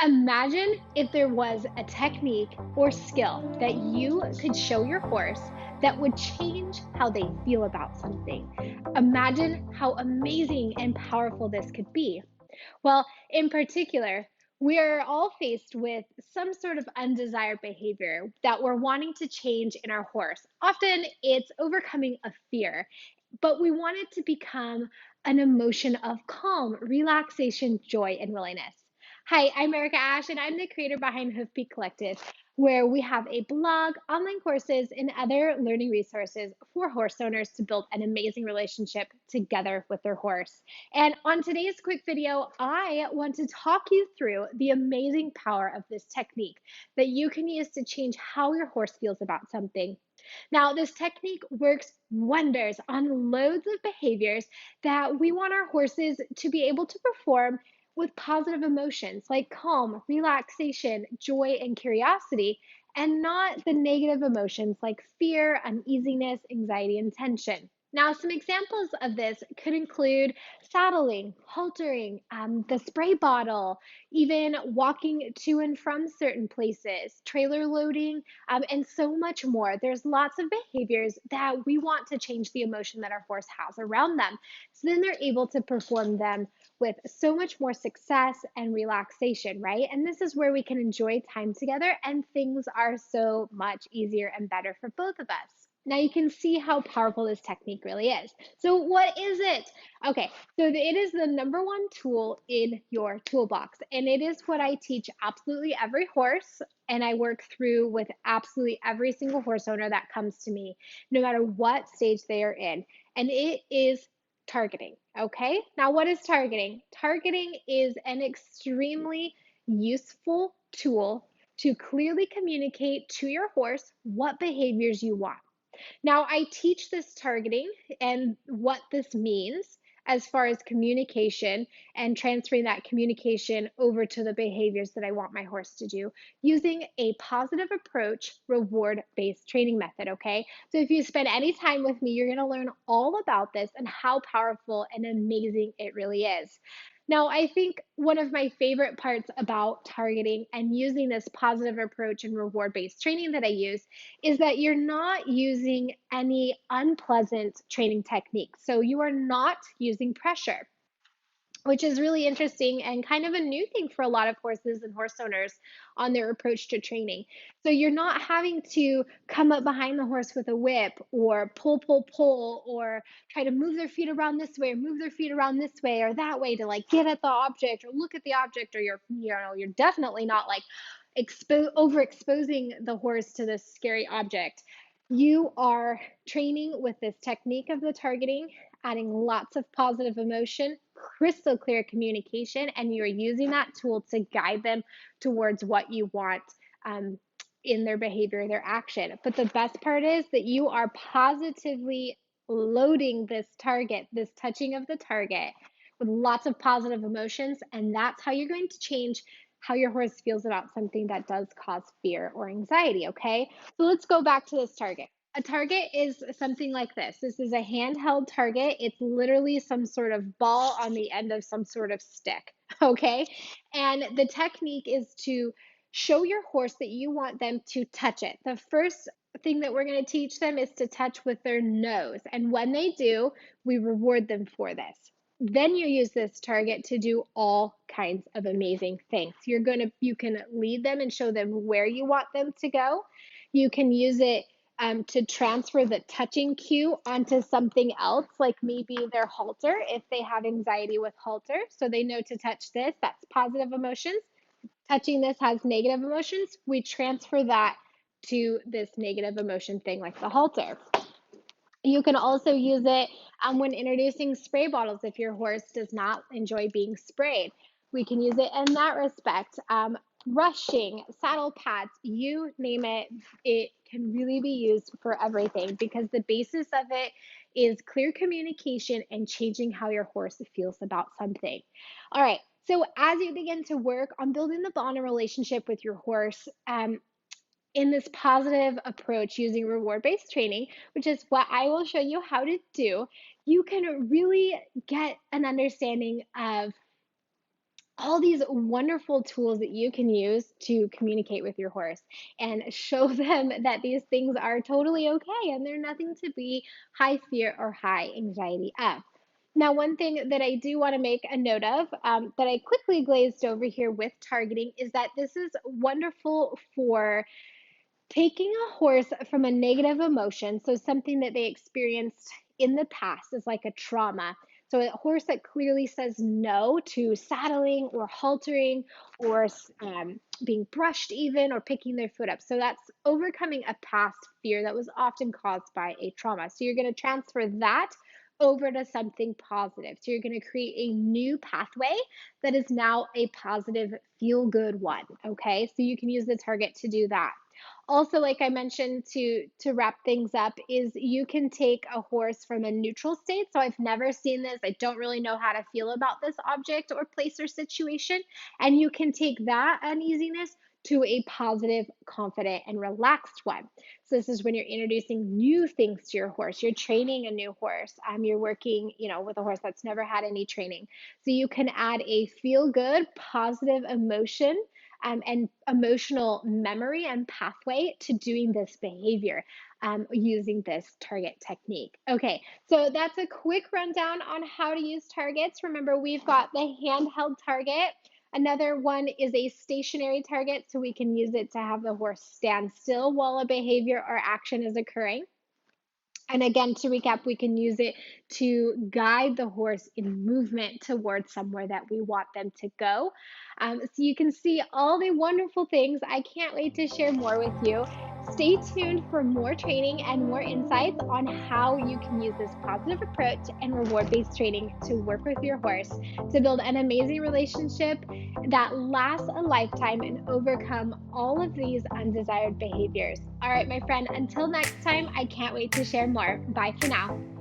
Imagine if there was a technique or skill that you could show your horse that would change how they feel about something. Imagine how amazing and powerful this could be. Well, in particular, we are all faced with some sort of undesired behavior that we're wanting to change in our horse. Often it's overcoming a fear, but we want it to become an emotion of calm, relaxation, joy, and willingness. Hi, I'm Erica Ash, and I'm the creator behind Hoofbeat Collective, where we have a blog, online courses, and other learning resources for horse owners to build an amazing relationship together with their horse. And on today's quick video, I want to talk you through the amazing power of this technique that you can use to change how your horse feels about something. Now, this technique works wonders on loads of behaviors that we want our horses to be able to perform with positive emotions like calm, relaxation, joy, and curiosity, and not the negative emotions like fear, uneasiness, anxiety, and tension. Now, some examples of this could include saddling, haltering, the spray bottle, even walking to and from certain places, trailer loading, and so much more. There's lots of behaviors that we want to change the emotion that our horse has around them. So then they're able to perform them with so much more success and relaxation, right? And this is where we can enjoy time together and things are so much easier and better for both of us. Now you can see how powerful this technique really is. So what is it? Okay, so it is the number one tool in your toolbox, and it is what I teach absolutely every horse, and I work through with absolutely every single horse owner that comes to me, no matter what stage they are in, and it is targeting. Okay, now what is targeting? Targeting is an extremely useful tool to clearly communicate to your horse what behaviors you want. Now, I teach this targeting and what this means as far as communication and transferring that communication over to the behaviors that I want my horse to do using a positive approach, reward based training method. Okay. So, if you spend any time with me, you're going to learn all about this and how powerful and amazing it really is. Now, I think one of my favorite parts about targeting and using this positive approach and reward based training that I use is that you're not using any unpleasant training techniques. So you are not using pressure, which is really interesting and kind of a new thing for a lot of horses and horse owners on their approach to training. So you're not having to come up behind the horse with a whip or pull, or try to move their feet around this way or move their feet around this way or that way to like get at the object or look at the object, or you're definitely not like overexposing the horse to this scary object. You are training with this technique of the targeting, adding lots of positive emotion, crystal clear communication, and you're using that tool to guide them towards what you want um, in their behavior, their action. But the best part is that you are positively loading this target, this touching of the target, with lots of positive emotions, and that's how you're going to change how your horse feels about something that does cause fear or anxiety, okay? So let's go back to this target. A target is something like this. This is a handheld target. It's literally some sort of ball on the end of some sort of stick, okay? And the technique is to show your horse that you want them to touch it. The first thing that we're going to teach them is to touch with their nose. And when they do, we reward them for this. Then you use this target to do all kinds of amazing things. You can lead them and show them where you want them to go. You can use it to transfer the touching cue onto something else, like maybe their halter, if they have anxiety with halter. So they know to touch this, that's positive emotions. Touching this has negative emotions. We transfer that to this negative emotion thing, like the halter. You can also use it when introducing spray bottles if your horse does not enjoy being sprayed. We can use it in that respect. Rushing, saddle pads, you name it, it can really be used for everything because the basis of it is clear communication and changing how your horse feels about something. All right, so as you begin to work on building the bond and relationship with your horse, in this positive approach using reward based training, which is what I will show you how to do, you can really get an understanding of all these wonderful tools that you can use to communicate with your horse and show them that these things are totally okay and they're nothing to be high fear or high anxiety of. Now, one thing that I do want to make a note of that I quickly glazed over here with targeting is that this is wonderful for taking a horse from a negative emotion, so something that they experienced in the past is like a trauma. So a horse that clearly says no to saddling or haltering or being brushed even or picking their foot up. So that's overcoming a past fear that was often caused by a trauma. So you're going to transfer that over to something positive. So you're going to create a new pathway that is now a positive feel good one. Okay. So you can use the target to do that. Also, like I mentioned, to wrap things up, is you can take a horse from a neutral state. So I've never seen this, I don't really know how to feel about this object or place or situation, and you can take that uneasiness to a positive, confident, and relaxed one. So this is when you're introducing new things to your horse. You're training a new horse. You're working, with a horse that's never had any training. So you can add a feel good, positive emotion and emotional memory and pathway to doing this behavior using this target technique. Okay, so that's a quick rundown on how to use targets. Remember, we've got the handheld target. Another one is a stationary target, so we can use it to have the horse stand still while a behavior or action is occurring. And again, to recap, we can use it to guide the horse in movement towards somewhere that we want them to go. So you can see all the wonderful things. I can't wait to share more with you. Stay tuned for more training and more insights on how you can use this positive approach and reward based training to work with your horse to build an amazing relationship that lasts a lifetime and overcome all of these undesired behaviors. All right, my friend, until next time, I can't wait to share more. Bye for now.